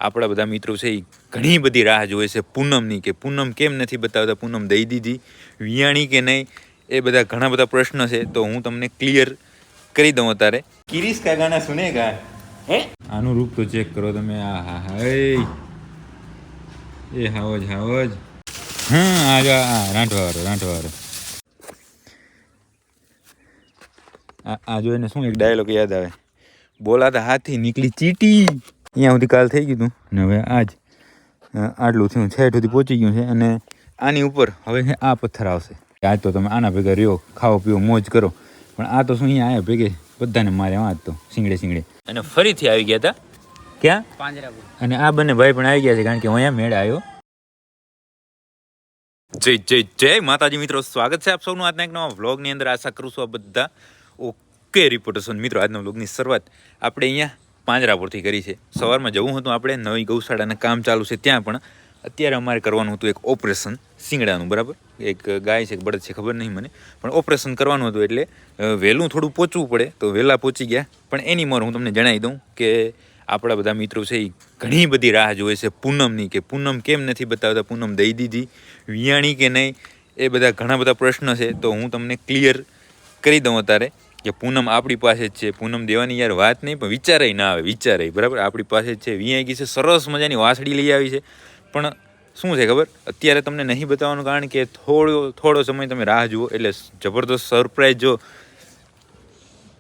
આપણા બધા મિત્રો છે એ ઘણી બધી રાહ જોવે છે પૂનમની, કે પૂનમ કેમ નથી બતાવતા, પૂનમ દઈ દીધી, વિયાણી કે નહીં, એ બધા ઘણા બધા પ્રશ્ન છે. તો હું તમને ક્લિયર કરી દઉં અત્યારે. કિરીશ કા ગાના સુનેગા હે, આનું રૂપ તો ચેક કરો તમે. આ હા હા એ હાવજ હાવજ. હા આ રાંઠવાળો આ જોઈને શું એક ડાયલોગ યાદ આવે, બોલાતા હાથી નીકળી ચીટી. અહીંયા સુધી કાલ થઈ ગયું હતું ને હવે આજ આટલું થયું, છેઠ સુધી પહોંચી ગયું છે. અને આની ઉપર હવે આ પથ્થર આવશે. આજ તો તમે આના ભેગા રહ્યો, ખાઓ પીઓ મોજ કરો. પણ આ તો શું અહીંયા આવ્યા ભેગે બધાને મારે આજ તો સિંગડે. અને ફરીથી આવી ગયા હતા ક્યાં, પાંજરાપુર. અને આ બંને ભાઈ પણ આવી ગયા છે, કારણ કે હું અહીંયા મેળ આવ્યો. જય માતાજી મિત્રો, સ્વાગત છે આપ સૌનું આજના એક નવા વ્લોગની અંદર. આશા કરું છું આ બધા ઓકે રિપોર્ટર્સ. મિત્રો આજના વ્લોગની શરૂઆત આપણે અહીંયા પાંજરાપુરથી કરી છે. સવારમાં જવું હતું આપણે, નવી ગૌશાળાના કામ ચાલુ છે ત્યાં, પણ અત્યારે અમારે કરવાનું હતું એક ઓપરેશન સિંગડાનું. બરાબર, એક ગાય છે, એક બળદ છે, ખબર નહીં મને, પણ ઓપરેશન કરવાનું હતું એટલે વહેલું થોડું પહોંચવું પડે, તો વહેલા પહોંચી ગયા. પણ એની મોર હું તમને જણાવી દઉં કે આપણા બધા મિત્રો છે એ ઘણી બધી રાહ જોવે છે પૂનમની, કે પૂનમ કેમ નથી બતાવતા, પૂનમ દઈ દીધી, વિયાણી કે નહીં, એ બધા ઘણા બધા પ્રશ્ન છે. તો હું તમને ક્લિયર કરી દઉં અત્યારે કે પૂનમ આપણી પાસે જ છે. પૂનમ દેવાની યાર વાત નહીં, પણ વિચારાય ના આવે, વિચારાય. બરાબર, આપણી પાસે જ છે, વિયાઈ ગઈ છે, સરસ મજાની વાસળી લઈ આવી છે. પણ શું છે ખબર, અત્યારે તમને નહીં બતાવવાનું કારણ કે થોડો સમય તમે રાહ જુઓ એટલે જબરદસ્ત સરપ્રાઈઝ. જો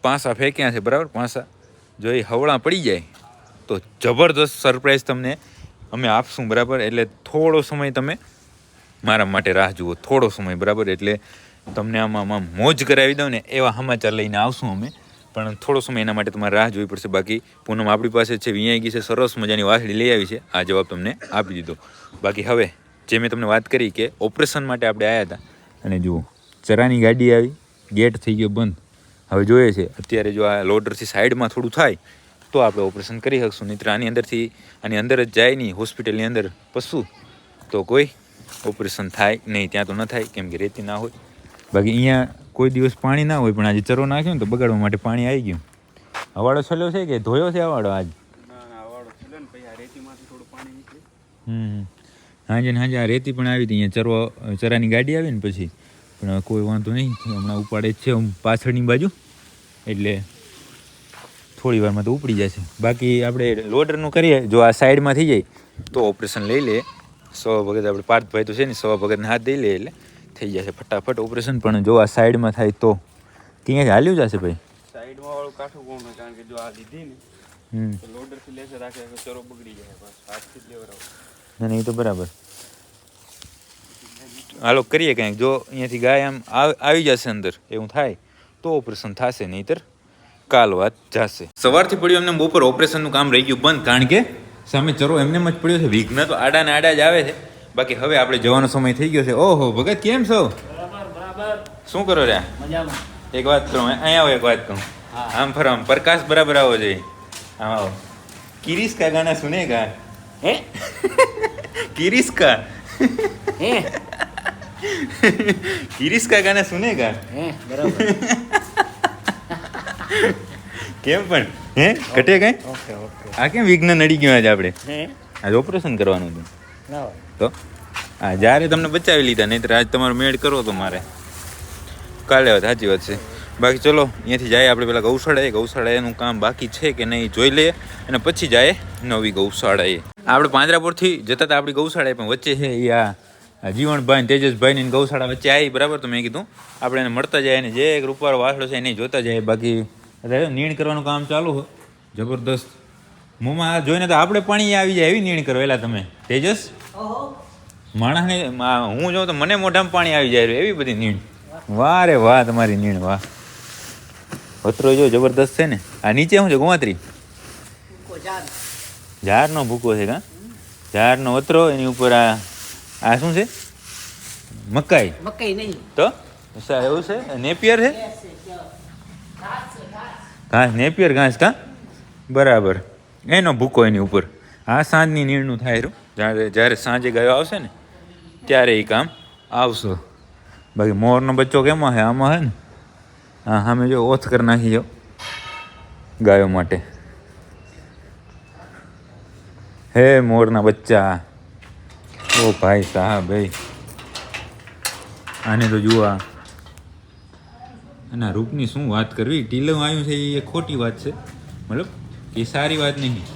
પાંસા ફેંક્યા છે, બરાબર, પાંસા જો એ હવળા પડી જાય તો જબરદસ્ત સરપ્રાઈઝ તમને અમે આપશું. બરાબર, એટલે થોડો સમય તમે મારા માટે રાહ જુઓ, થોડો સમય. બરાબર, એટલે તમને આમાં મોજ કરાવી દઉં ને એવા સમાચાર લઈને આવશું અમે. પણ થોડો સમય એના માટે તમારે રાહ જોવી પડશે. બાકી પૂનમ આપણી પાસે છે, વિયાઈ ગઈ છે, સરસ મજાની વાસળી લઈ આવી છે. આ જવાબ તમને આપી દીધો. બાકી હવે જે મેં તમને વાત કરી કે ઓપરેશન માટે આપણે આવ્યા હતા, અને જુઓ ચરાની ગાડી આવી, ગેટ થઈ ગયો બંધ. હવે જોઈએ છે અત્યારે જો આ લોડરથી સાઈડમાં થોડું થાય તો આપણે ઓપરેશન કરી શકશું. નહીં આની અંદરથી, આની અંદર જ જાય નહીં, હોસ્પિટલની અંદર પસું તો કોઈ ઓપરેશન થાય નહીં. ત્યાં તો ન થાય, કેમ કે રેતી ના હોય. બાકી અહીંયા કોઈ દિવસ પાણી ના હોય, પણ આજે ચરો નાખ્યો ને તો બગાડવા માટે પાણી આવી ગયું. હવાડો છલ્યો છે કે ધોયો છે હવાડો આજ? હાજે આ રેતી પણ આવી હતી અહીંયા. ચરાની ગાડી આવી ને પછી, પણ કોઈ વાંધો નહીં, હમણાં ઉપાડે જ છે પાછળની બાજુ, એટલે થોડી વારમાં તો ઉપડી જશે. બાકી આપણે લોડરનું કરીએ, જો આ સાઈડમાં થઈ જાય તો ઓપરેશન લઈ લે. 100 વખત આપણે પાર્થભાઈ તો છે ને, 100 વખતને હાથ દઈ લે એટલે થઈ જશે ફટાફટ ઓપરેશન. પણ જો આ સાઈડમાં થાય તો ક્યાંય હાલ્યું જશે ભાઈ. સાઈડમાં વાળું કાઠું કોણ, કારણ કે જો આ લીધી ને તો લોડરથી લેશે રાખે તો ચરો બગડી જાય, બસ હાથથી જ લેવરાવ. ના, એ તો બરાબર. હાલો કરીએ કંઈક. જો અહીંયાથી ગાય આમ આવી જશે અંદર, એવું થાય તો ઓપરેશન થશે, નહીંતર કાલ વાત જશે. સવારથી પડ્યું એમને બપોર ઓપરેશનનું કામ રહી ગયું બંધ, કારણ કે સામે ચરો એમને જ પડ્યો છે. વિઘ્ન તો આડા ને આડા જ આવે છે. બાકી હવે આપણે જવાનો સમય થઈ ગયો છે. ઓહો ભગત, કેમ છો? શું કરો રે? એક વાત કહું, અહીંયા આવો, એક વાત કહું. આમ ફરો, આમ પ્રકાશ બરાબર આવો જોઈએ. આમ આવો. કિરીશ કા ગાના સુનેગા હે? કિરીશ કા હે? કિરીશ કા ગાના સુનેગા હે? બરાબર. કેમ પણ હે ઘટે કઈ? Okay okay. આ કેમ વિઘ્ન નડી ગયું આજે? આપણે આજે ઓપરેશન કરવાનું હતું તો હા, જ્યારે તમને બચાવી લીધા, નહીં તો આજ તમારો મેળ કરો તો મારે કાલે વાત. સાચી વાત છે. બાકી ચલો અહીંયાથી જાય આપણે પેલા ગૌશાળાએનું કામ બાકી છે કે નહીં જોઈ લઈએ, અને પછી જાય નવી ગૌશાળાએ. આપણે પાંજરાપુરથી જતા હતા આપણી ગૌશાળાએ, પણ વચ્ચે છે એ આ જીવણભાઈ તેજસભાઈની ગૌશાળા વચ્ચે આવી. બરાબર, તો મેં કીધું આપણે એને મળતા જાય, અને જે એક રૂપાળો વાસળો છે એને જોતા જાય. બાકી નીણ કરવાનું કામ ચાલુ હોય જબરદસ્ત. મોંમાં જોઈને તો આપણે પાણી આવી જાય એવી નીણ કરો. એલા તમે તેજસ, માણસને હું જોઉં તો મને મોઢામાં પાણી આવી જાય એવી બધી નીણ. વાહ રે વાહ, તમારી નીણ વાહ. વતરો જો જબરદસ્ત છે ને. આ નીચે શું છે? ગોવાત્રી ઝાડનો ભૂકો છે. કા ઝાડનો વતરો, એની ઉપર આ શું છે? મકાઈ. મકાઈ નહીં તો એવું છે. નેપિયર છે, ઘાસ, નેપિયર ઘાસ. કા બરાબર, એનો ભૂકો એની ઉપર. આ સાંજની નીણનું થાય રહ્યું. જ્યારે સાંજે ગાયો આવશે ને ત્યારે એ કામ આવશે. બાકી મોરનો બચ્ચો કેમાં છે? આમાં છે ને. હા, સામે જો ઓથ કરી નાખી જાઓ ગાયો માટે. હે મોરના બચ્ચા, ઓ ભાઈ સાહેબ ભાઈ, આને તો જુઓ. અને રૂપની શું વાત કરવી, ટીલું આવ્યું છે એ ખોટી વાત છે, મતલબ એ સારી વાત નહીં.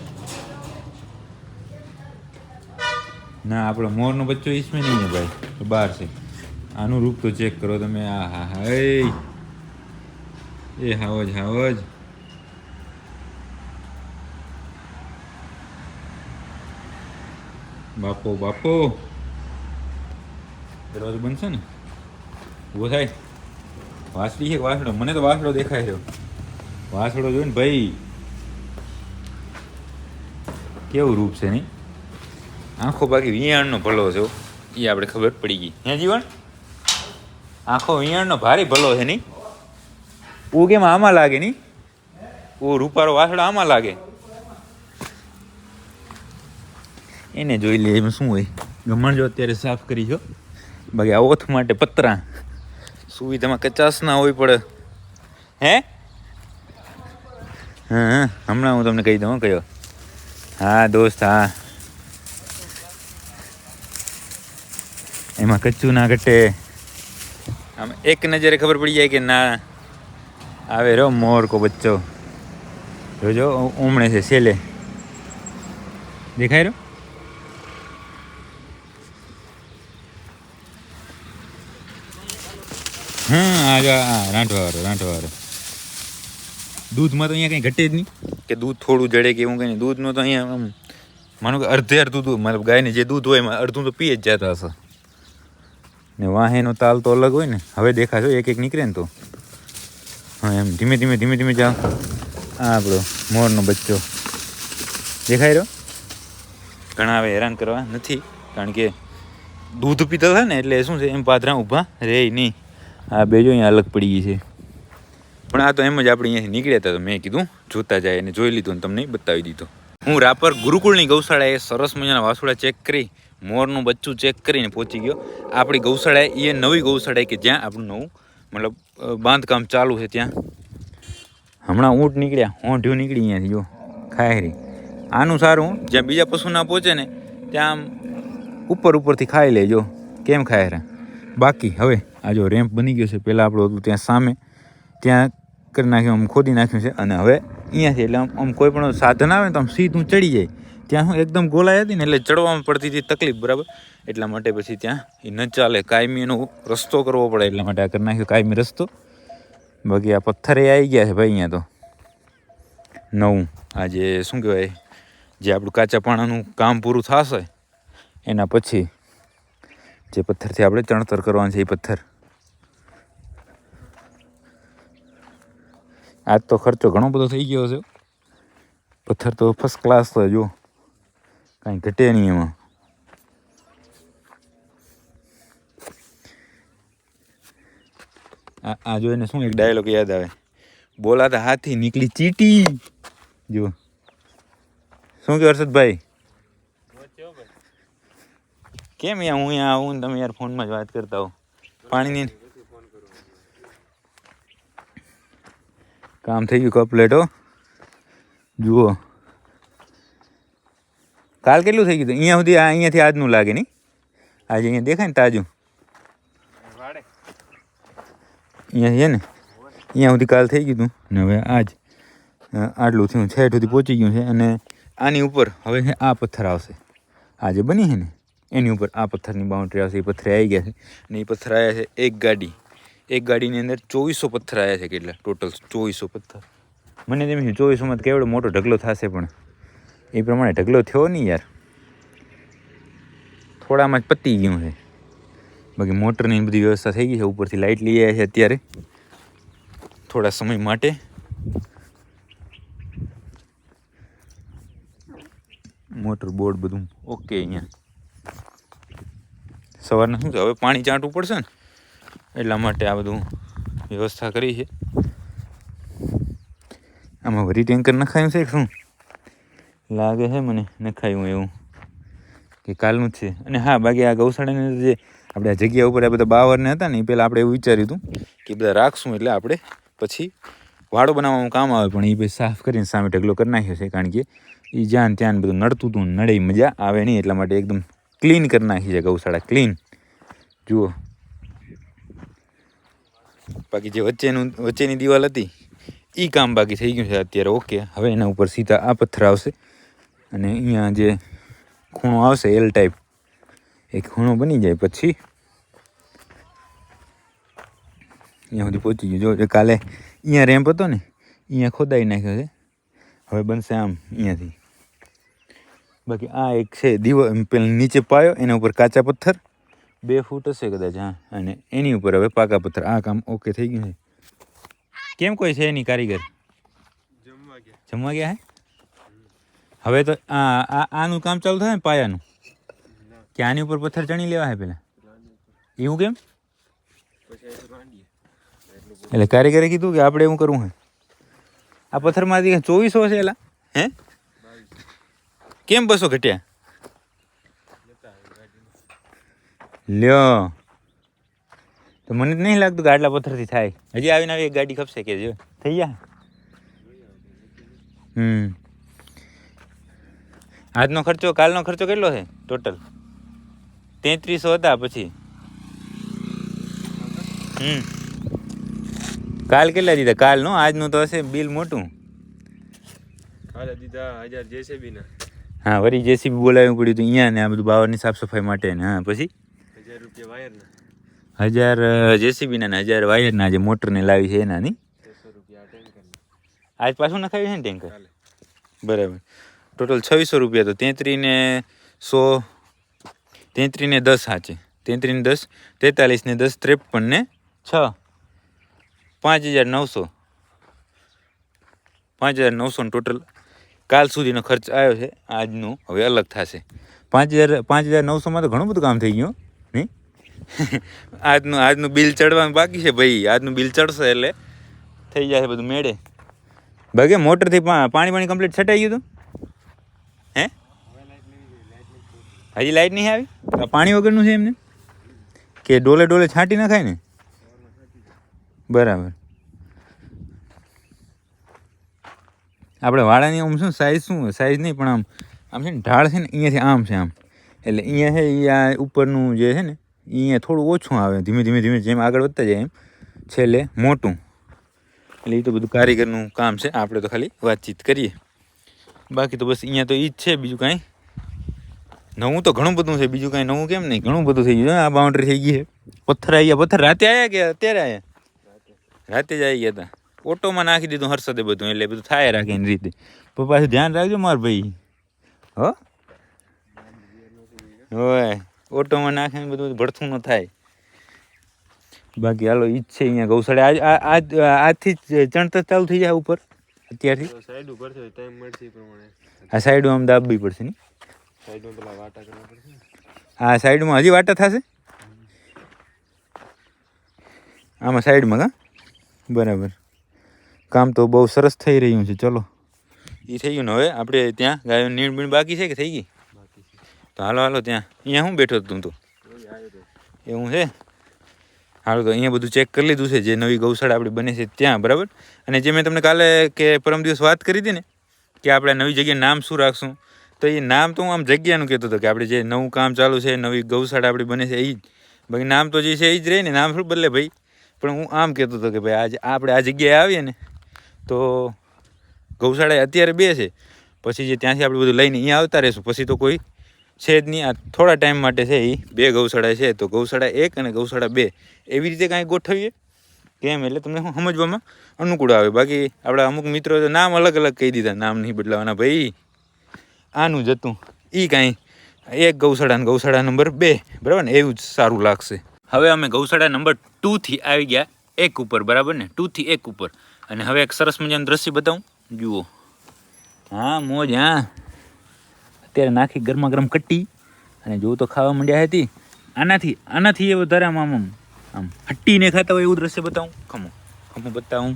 ના આપણો મોરનો બચ્ચો ઈસમે નહીં છે ભાઈ, તો બહાર છે. આનું રૂપ તો ચેક કરો તમે. આ હા હા એ હાવજ હાવજ. બાપો બાપો. દરવાજો બનશે ને, ઊભો થાય. વાસળી છે વાસળો, મને તો વાસળો દેખાય રહ્યો. વાસળો જોઈને ભાઈ કેવું રૂપ છે નહીં. આંખો બાકી વિયાણનો ભલો છે એ આપણે ખબર પડી ગઈ. હે જીવન, આંખો વિયાણનો ભારી ભલો છે નહીં. ઓ કેમ આમાં લાગે નહીં, ઓ રૂપારો વાસળો આમાં લાગે. એને જોઈ લે એમાં શું હોય. ગમણ જો અત્યારે સાફ કરી છો, બાકી આ ઓથ માટે પતરા સુવિધામાં કચાસ ના હોવી પડે. હે હા હમણાં હું તમને કહી દઉં કયો. હા દોસ્ત હા, એમાં કચ્ચું ના ઘટે. આમ એક નજરે ખબર પડી જાય કે ના આવે રહ્યો મોર કો બચ્ચો. જોજો ઉમણે છે સેલે, દેખાય રહ્યો. હા રાંઠવાળો. દૂધમાં તો અહીંયા કંઈ ઘટે જ નહીં કે દૂધ થોડું જડે કે એવું કંઈ નહીં. દૂધનું તો અહીંયા આમ માનો કે અડધે અડધું દૂધ, મતલબ ગાયને જે દૂધ હોય એમાં અડધું તો પીએ જ જતા હશે ને. વાહેનો તાલ તો અલગ હોય ને. હવે દેખાશો એક એક નીકળે ને તો હા એમ ધીમે ધીમે જાઓ. આ આપણો મોરનો બચ્ચો દેખાય રહ્યો. ઘણા હવે હેરાન કરવા નથી, કારણ કે દૂધ પીતા થાય ને એટલે શું છે એમ પાથરા ઊભા રહે નહીં. આ બે જો અહીંયા અલગ પડી ગઈ છે, પણ આ તો એમ જ આપણે અહીંયાથી નીકળ્યા હતા તો મેં કીધું જોતા જાય અને જોઈ લીધું અને તમને બતાવી દીધો. હું રાપર ગુરુકુળની ગૌશાળાએ સરસ મજાના વાસુડા ચેક કરી, મોરનું બચ્ચું ચેક કરીને પહોંચી ગયો. આપણી ગૌશાળાએ એ નવી ગૌશાળાએ કે જ્યાં આપણું નવું મતલબ બાંધકામ ચાલુ છે ત્યાં. હમણાં ઊંટ નીકળ્યા, હોંઢિયું નીકળી અહીંયાથી જો ખાયરી. આનું સારું જ્યાં બીજા પશુ ના પહોંચે ને ત્યાં આમ ઉપરથી ખાઈ લેજો કેમ ખાય રહ્યા. બાકી હવે આ જો રેમ્પ બની ગયો છે. પહેલાં આપણું હતું ત્યાં સામે, ત્યાં કરી નાખ્યું, આમ ખોદી નાખ્યું છે. અને હવે અહીંયાથી એટલે આમ કોઈ પણ સાધન આવે ને તો આમ સીધું ચડી જાય. ત્યાં હું એકદમ ગોલાઈ હતી ને એટલે ચડવામાં પડતી હતી તકલીફ, બરાબર. એટલા માટે પછી ત્યાં એ ન ચાલે, કાયમી એનો રસ્તો કરવો પડે. એટલા માટે આ કરી નાખ્યો કાયમી રસ્તો. બાકી આ પથ્થરે આવી ગયા છે ભાઈ અહીંયા તો નવું. આ જે શું કહેવાય, જે આપણું કાચા પાણાનું કામ પૂરું થશે એના પછી જે પથ્થરથી આપણે ચણતર કરવાનું છે એ પથ્થર. આજ તો ખર્ચો ઘણો બધો થઈ ગયો છે. પથ્થર તો ફર્સ્ટ ક્લાસ તો જો કાંઈ ઘટે નહીં એમાં. આ જોઈને શું એક ડાયલોગ યાદ આવે, બોલાતા હાથી નીકળી ચીટી. જો શું કે હર્ષદભાઈ, કેમ યાર હું અહીંયા આવું ને તમે યાર ફોનમાં જ વાત કરતા હો. પાણીની કામ થઈ ગયું કમ્પ્લીટ હો. જુઓ કાલ કેટલું થઈ ગયું અહીંયા સુધી. અહીંયાથી આજનું લાગે નહીં, આજે અહીંયા દેખાય ને તાજું. અહીંયા છે ને અહીંયા સુધી કાલ થઈ ગયું હતું ને હવે આજ આટલું થયું, છેઠ સુધી પહોંચી ગયું છે. અને આની ઉપર હવે આ પથ્થર આવશે. આ જે બની છે ને એની ઉપર આ પથ્થરની બાઉન્ડ્રી આવશે. એ પથ્થર આવી ગયા છે અને એ પથ્થર આવ્યા છે એક ગાડીની અંદર 2400 પથ્થર આવ્યા છે. કેટલા ટોટલ 2400 પથ્થર. મને તેમ 2400માં કેવડો મોટો ઢગલો થશે, પણ એ પ્રમાણે ઢગલો થયો નહીં યાર, થોડામાં જ પતી ગયું છે. બાકી મોટરની બધી વ્યવસ્થા થઈ ગઈ છે. ઉપરથી લાઇટ લઈ આવ્યા છે અત્યારે થોડા સમય માટે. મોટર બોર્ડ બધું ઓકે. અહીંયા સવારના શું છે હવે પાણી ચાંટવું પડશે ને એટલા માટે આ બધું વ્યવસ્થા કરી છે. આમાં વરી ટેન્કર નખાયું છે શું લાગે છે મને, નખાયું એવું કે કાલનું જ છે. અને હા બાકી આ ગૌશાળાની અંદર જે આપણે આ જગ્યા ઉપર આ બધા બાવરને હતા ને એ પહેલાં આપણે એવું વિચાર્યું હતું કે બધા રાખશું એટલે આપણે પછી વાડો બનાવવામાં કામ આવે, પણ એ પછી સાફ કરીને સામે ઢગલો કરી નાખ્યો છે. કારણ કે એ જ્યાં ને ત્યાં બધું નડતું હતું, નડે મજા આવે નહીં, એટલા માટે એકદમ ક્લીન કરી નાખી છે ગૌશાળા, ક્લીન. જુઓ, બાકી જે વચ્ચેની દિવાલ હતી એ કામ બાકી થઈ ગયું છે અત્યારે. ઓકે, હવે એના ઉપર સીધા આ પથ્થર આવશે અને અહીંયા જે ખૂણો આવશે એલ ટાઈપ, એક ખૂણો બની જાય પછી અહીંયા સુધી પહોંચી ગયું. જો કાલે અહીંયા રેમ્પ હતો ને, અહીંયા ખોદાઈ નાખ્યો છે, હવે બનશે આમ અહીંયાથી. બાકી આ એક છે દિવાલ, પેલા નીચે પાયો, એના ઉપર કાચા પથ્થર 2 ફૂટ હશે કદાચ, હા, અને એની ઉપર હવે પાકા પથ્થર. આ કામ ઓકે થઈ ગયું છે. કેમ કોઈ છે એની કારીગર? જમવા ગયા હે? હવે તો આનું કામ ચાલુ થાય ને પાયાનું, કે આની ઉપર પથ્થર ચણી લેવા હે પેલા? એવું કેમ? એટલે કારીગરે કીધું કે આપણે એવું કરવું હે. આ પથ્થરમાંથી 2400 છે એલા? હે કેમ 200 ઘટ્યા? લ્યો, તો મને જ નહીં લાગતું કે આટલા પથ્થરથી થાય. હજી આવીને આવી એક ગાડી ખપશે કે જો થઈ ગયા. આજનો ખર્ચો, કાલનો ખર્ચો કેટલો છે ટોટલ? 3300 હતા. પછી કાલ કેટલા દીધા? કાલનો, આજનું તો હશે બિલ મોટું. કાલે દીધા 1000 જેસીબી ના. હા, વળી જેસીબી બોલાવવું પડ્યું હતું અહીંયા ને, આ બધું બાવરની સાફ સફાઈ માટે ને. હા, પછી 1000 રૂપિયા વાયરના, 1000 જેસીબી ના, 1000 વાયરના, જે મોટરને લાવી છે એના. નહીં, 600 રૂપિયા ટેન્કર. આજ પાછું નખાવ્યું છે ને ટેન્કર? બરાબર. ટોટલ 2600 રૂપિયા. તો 33 ને 100, 33 ને 10 સાચે, 33 ને 10 43 ને 10 53 ને 6 5900. 5900 ટોટલ કાલ સુધીનો ખર્ચ આવ્યો છે. આજનું હવે અલગ થશે. 5900માં તો ઘણું બધું કામ થઈ ગયું નહીં? આજનું બિલ ચડવાનું બાકી છે ભાઈ. આજનું બિલ ચડશે એટલે થઈ જશે બધું મેળે. બાકી મોટરથી પાણી કમ્પ્લીટ છટાઈ ગયું હતું? હે, હજી લાઈટ નહીં આવી? પાણી વગરનું છે એમને કે ડોલે છાંટી નખાય ને? બરાબર. આપણે વાળાની આમ શું સાઈઝ નહીં, પણ આમ છે ને ઢાળ છે ને અહીંયાથી આમ છે આમ, એટલે અહીંયા છે એ આ ઉપરનું જે છે ને અહીંયા થોડું ઓછું આવે, ધીમે ધીમે જેમ આગળ વધતા જાય એમ છેલ્લે મોટું. એટલે એ તો બધું કારીગરનું કામ છે, આપણે તો ખાલી વાતચીત કરીએ. બાકી તો બસ અહીંયા તો એ જ છે, બીજું કાંઈ નવું તો ઘણું બધું છે. બીજું કાંઈ નવું કેમ નહીં, ઘણું બધું થઈ ગયું. આ બાઉન્ડ્રી થઈ ગઈ છે. પથ્થર આવી ગયા. પથ્થર રાતે આવ્યા કે અત્યારે આવ્યા? રાતે જ આવી ગયા હતા. ઓટોમાં નાખી દીધું હર્ષદે બધું, એટલે બધું થાય રાખે એની રીતે. પણ પાછું ધ્યાન રાખજો માર ભાઈ. હો હોય, ઓટોમાં નાખીને બધું ભડથું ન થાય. બાકી હાલો ઈ જ છે અહીંયા ગૌશાળા. આજથી જ ચણતર ચાલુ થઈ જાય ઉપર અત્યારથી. સાઈડ ઉપર છે, ટાઈમ મળશે એ પ્રમાણે. આ સાઈડમાં આમ દાબવી પડશે ને? સાઈડમાં પેલા વાટા કરવા પડશે. આ સાઈડમાં હજી વાટા થશે આમાં સાઈડમાં? હા, બરાબર. કામ તો બહુ સરસ થઈ રહ્યું છે. ચલો, એ થઈ ગયું ને. હવે આપણે ત્યાં ગાયો નીણ બીણ બાકી છે કે થઈ ગઈ? તો હાલો ત્યાં. અહીંયા હું બેઠો તું તો એવું છે? હાલો, તો અહીંયા બધું ચેક કરી લીધું છે, જે નવી ગૌશાળા આપણી બને છે ત્યાં. બરાબર. અને જે મેં તમને કાલે કે પરમ દિવસ વાત કરી હતી ને કે આપણે નવી જગ્યાએ નામ શું રાખશું, તો એ નામ તો હું આમ જગ્યાનું કહેતો હતો કે આપણે જે નવું કામ ચાલુ છે, નવી ગૌશાળા આપણી બને છે એ જ. બાકી નામ તો જે છે એ જ રહે ને, નામ શું બદલે ભાઈ. પણ હું આમ કહેતો હતો કે ભાઈ આજે આપણે આ જગ્યાએ આવીએ ને તો ગૌશાળા અત્યારે 2 છે, પછી જે ત્યાંથી આપણે બધું લઈને અહીંયા આવતા રહીશું. પછી તો કોઈ છે જ નહીં. આ થોડા ટાઈમ માટે છે એ 2 ગૌશાળા છે. તો ગૌશાળા 1 અને ગૌશાળા 2 એવી રીતે કાંઈ ગોઠવીએ કેમ, એટલે તમને શું સમજવામાં અનુકૂળ આવે. બાકી આપણા અમુક મિત્રો તો નામ અલગ કહી દીધા, નામ નહીં બદલાવાના ભાઈ. આનું જ હતું એ કાંઈ 1 ગૌશાળા નંબર 2, બરાબર ને? એવું જ સારું લાગશે. હવે અમે ગૌશાળા નંબર 2 થી આવી ગયા 1 ઉપર, બરાબર ને? 2 થી 1 ઉપર. અને હવે એક સરસ મજાનું દ્રશ્ય બતાવું. જુઓ, હા મોજ. હા, અત્યારે નાખી ગરમા ગરમ કટ્ટી અને જો તો ખાવા માંડ્યા હતી. આનાથી એ વધારે આમ હટ્ટીને ખાતા હોય એવું દ્રશ્ય બતાવું. ખમો બતાવું.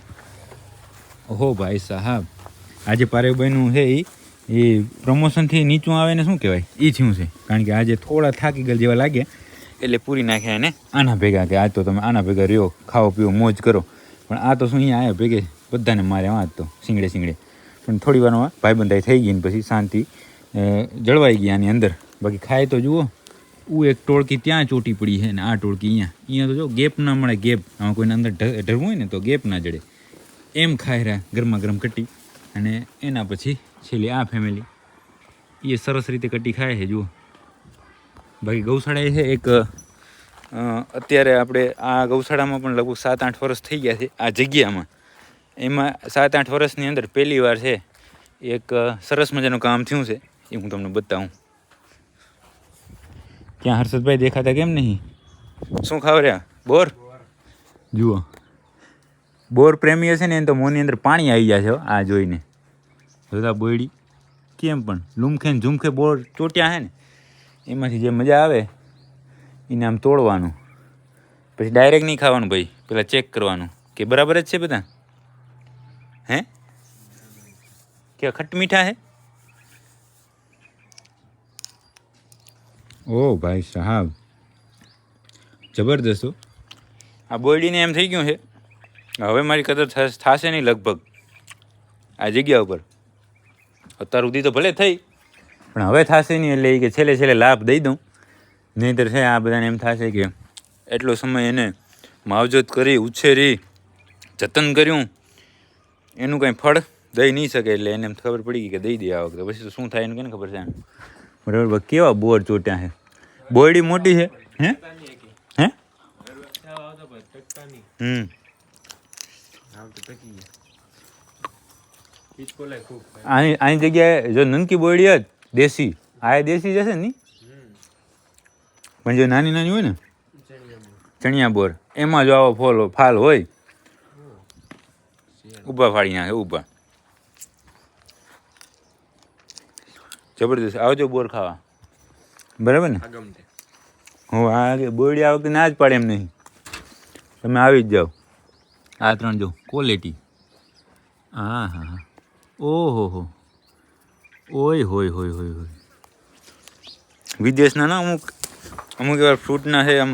ઓહો ભાઈ સાહેબ, આજે પારેભાઈનું છે એ પ્રમોશનથી નીચું આવે ને શું કહેવાય એ થયું છે. કારણ કે આજે થોડા થાકી ગયેલ જેવા લાગ્યા એટલે પૂરી નાખ્યા એને આના ભેગા, કે આજ તો તમે આના ભેગા રહ્યો, ખાઓ પીવો મોજ કરો. પણ આ તો શું અહીંયા આવ્યા ભેગે બધાને મારે આજ તો સિંગડે. પણ થોડી વારમાં ભાઈબંધાઈ થઈ ગઈ ને પછી શાંતિ જળવાઈ ગઈ આની અંદર. બાકી ખાય તો જુઓ, એક ટોળકી ત્યાં ચોટી પડી છે ને આ ટોળકી અહીંયા તો જો ગેપ ના મળે, ગેપ. આમાં કોઈને અંદર ઢરવું હોય ને તો ગેપ ના જડે, એમ ખાઈ રહ્યા ગરમા ગરમ કટી. અને એના પછી છેલ્લી આ ફેમિલી એ સરસ રીતે કટી ખાય છે જુઓ. બાકી ગૌશાળા એ છે એક અત્યારે આપણે આ ગૌશાળામાં પણ લગભગ 7-8 વર્ષ થઈ ગયા છે આ જગ્યામાં. એમાં 7-8 વર્ષની અંદર પહેલી વાર છે એક સરસ મજાનું કામ થયું છે, એ હું તમને બતાવું. ક્યાં હર્ષદભાઈ દેખાતા કેમ નહીં? શું ખાવ રહ્યા? બોર જુઓ. બોર પ્રેમી હશે ને એને તો મોંની અંદર પાણી આવી જાય છે આ જોઈને. જોતા બોયડી કેમ પણ લૂમખે ને ઝૂમખે બોર ચોટ્યા છે ને, એમાંથી જે મજા આવે એને આમ તોડવાનું, પછી ડાયરેક્ટ નહીં ખાવાનું ભાઈ, પેલા ચેક કરવાનું કે બરાબર જ છે બધા. હે કે ખટ મીઠા હે? ઓ ભાઈ સાહેબ જબરદસ્ત. આ બોયડીને એમ થઈ ગયું છે હવે મારી કદર થશે નહીં લગભગ આ જગ્યા ઉપર. અત્યાર સુધી તો ભલે થઈ પણ હવે થશે નહીં, એટલે કે છેલ્લે છેલ્લે લાભ દઈ દઉં. નહીંતર છે આ બધાને એમ થશે કે એટલો સમય એને માવજત કરી, ઉછેરી, જતન કર્યું, એનું કંઈ ફળ દઈ નહીં શકે. એટલે એને એમ ખબર પડી ગઈ કે દઈ દે આ વખતે. પછી તો શું થાય એનું કેને ખબર છે. બરાબર. કેવા બોર ચોટ્યા છે. બોયડી મોટી છે. હે હે આની જગ્યાએ જો નનકી બોયડી જ દેશી, આ દેશી જશે ને, પણ જો નાની નાની હોય ને ચણિયા બોર, એમાં જો આવો ફાલ હોય ઊભા ફાડી નાખે ઊભા. જબરદસ્ત. આવજો બોર ખાવા. બરાબર ને? હું આ બોયડી આ વખતે ના જ પાડે એમ નહીં, તમે આવી જ જાઓ. આ 3 જો ક્વોલિટી. હા હા હા. ઓહો હો. ઓય હોય હોય હોય હોય. વિદેશના ના અમુક એવા ફ્રૂટના છે, આમ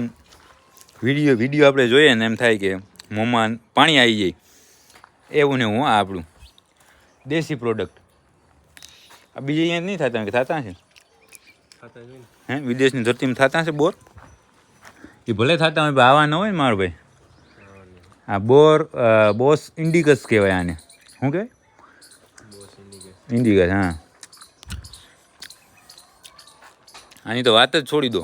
વિડીયો આપણે જોઈએ ને એમ થાય કે મોંમાં પાણી આવી જાય એવું ને હું. આ આપણું દેશી પ્રોડક્ટ. આ બીજે અહીંયા નહીં થતા કે થતા છે? હે વિદેશની ધરતીમાં થતા છે બોર? એ ભલે થતા હોય પણ આવા ન હોય ને મારો ભાઈ. આ બોર બોસ ઇન્ડિકસ કહેવાય આને. શું કહેવાય? ઇન્ડિકસ. હા, આની તો વાત જ છોડી દો.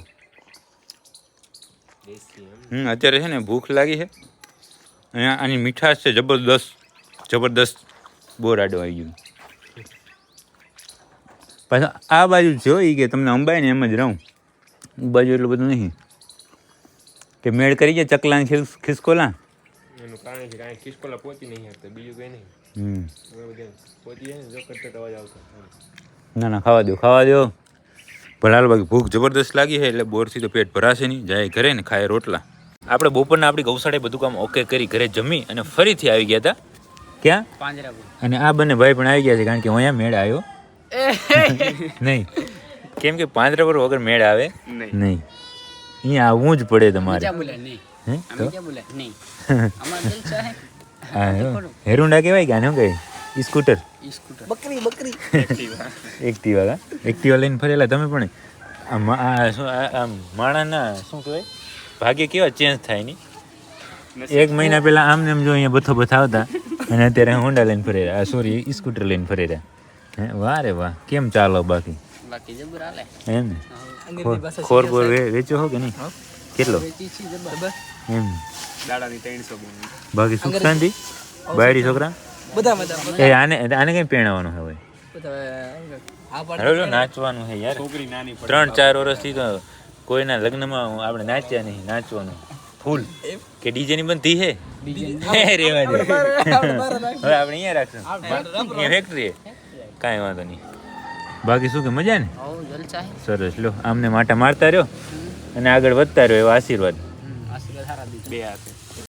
અત્યારે છે ને ભૂખ લાગી છે, અહીંયા આની મીઠાશ છે જબરદસ્ત. બોર આડો આવી ગયું. પાછા આ બાજુ છે એ કે તમને અંબાય ને એમ જ રહું. એ બાજુ એટલું બધું નહીં કે મેળ કરી ગયા ચકલા ખિસકોલા. એનું કારણ છે કાંઈ ખિસકોલા પહોંચી નહીં શકતા, બીજું કંઈ નહીં. પહોંચી જાય ને જો કરતા અવાજ આવતો. ના ખાવા દો ભલાલ. બાકી ભૂખ જબરદસ્ત લાગી છે એટલે બોરથી તો પેટ ભરાશે નહીં. જાય ઘરે ને ખાય રોટલા. આપણે બપોરના આપણી ગૌશાળાએ બધું કામ ઓકે કરી ઘરે જમી અને ફરીથી આવી ગયા હતા. ક્યાં? પાંજરાપુર. અને આ બંને ભાઈ પણ આવી ગયા છે, કારણ કે હું અહીંયા મેળ આવ્યો નહીં. કેમ કે પાંજરાપુર વગર મેળ આવે નહીં. અહીંયા આવવું જ પડે તમારે. હેરુંડા કહેવાય કે આને શું કહે? સ્કૂટર. બકરી એક્ટિવા લઈને ફરેલા તમે પણ. માણાના શું કહેવાય ભાગ્ય કેવા ચેન્જ થાય નહીં. 1 મહિના પહેલા આમને એમ જો અહીંયા બથો આવતા અને અત્યારે હોન્ડા લઈને ફરે રહ્યા, સોરી સ્કૂટર લઈને ફરે રહ્યા. હે વાહ રે વાહ. કેમ ચાલો બાકી એમ ને? ખોર બોર વેચો હો કે નહીં? કેટલો એમ? બાકી સુખ શાંતિ? બાયડી છોકરા બધા? આને કઈ પહેણાવવાનું હવે? નાચવાનું છે યાર. 3-4 વર્ષથી તો કોઈના લગ્નમાં આપણે નાચ્યા નહીં. નાચવાનું ફૂલ કે ડીજે ની બંધ હે રેવા દે. હવે આપણે અહીંયા રાખશું ફેક્ટરી. કાંઈ વાંધો નહીં. બાકી શું કે મજા ને? સરસ. લો આમને માટા મારતા રહ્યો અને આગળ વધતા રહ્યો એવો આશીર્વાદ. બે હાથે.